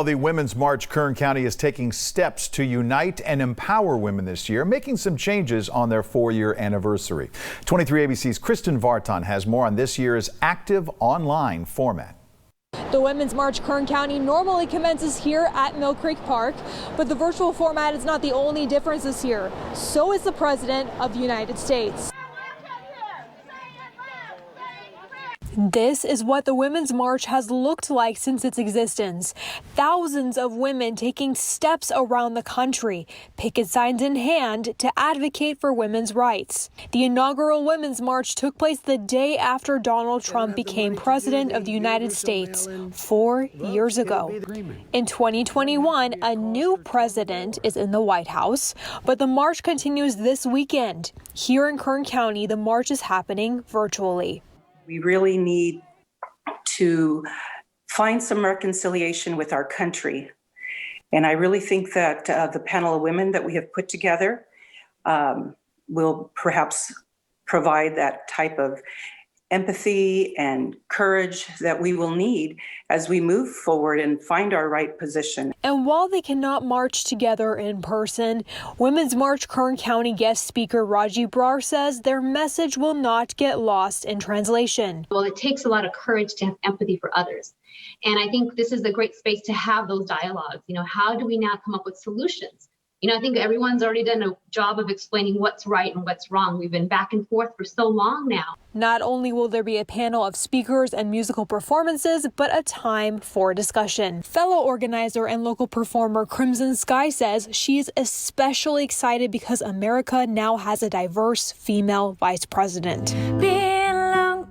The Women's March Kern County is taking steps to unite and empower women this year, making some changes on their 4-year anniversary. 23 ABC's Kristin Vartan has more on this year's active online format. The Women's March Kern County normally commences here at Mill Creek Park, but the virtual format is not the only difference this year. So is the President of the United States. This is what the Women's March has looked like since its existence. Thousands of women taking steps around the country, picket signs in hand to advocate for women's rights. The inaugural Women's March took place the day after Donald Trump became president of the United States 4 years ago. In 2021, a new president is in the White House, but the march continues this weekend. Here in Kern County, the march is happening virtually. We really need to find some reconciliation with our country. And I really think that the panel of women that we have put together will perhaps provide that type of empathy and courage that we will need as we move forward and find our right position. And while they cannot march together in person, Women's March Kern County guest speaker Raji Brar says their message will not get lost in translation. Well, it takes a lot of courage to have empathy for others. And I think this is a great space to have those dialogues. How do we now come up with solutions? I think everyone's already done a job of explaining what's right and what's wrong. We've been back and forth for so long now. Not only will there be a panel of speakers and musical performances, but a time for discussion. Fellow organizer and local performer Crimson Sky says she is especially excited because America now has a diverse female vice president.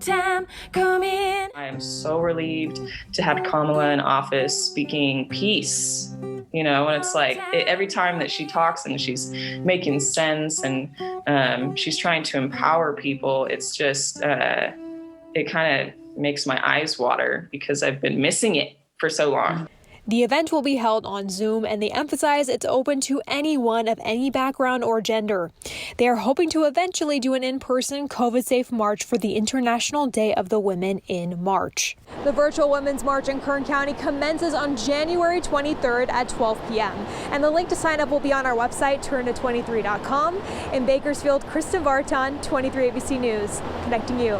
Time coming. I am so relieved to have Kamala in office speaking peace, and it's like every time that she talks and she's making sense and she's trying to empower people, it's just, it kind of makes my eyes water because I've been missing it for so long. The event will be held on Zoom, and they emphasize it's open to anyone of any background or gender. They are hoping to eventually do an in-person COVID-safe march for the International Day of the Women in March. The virtual Women's March in Kern County commences on January 23rd at 12 p.m. And the link to sign up will be on our website, turn23.com. In Bakersfield, Kristin Vartan, 23 ABC News, connecting you.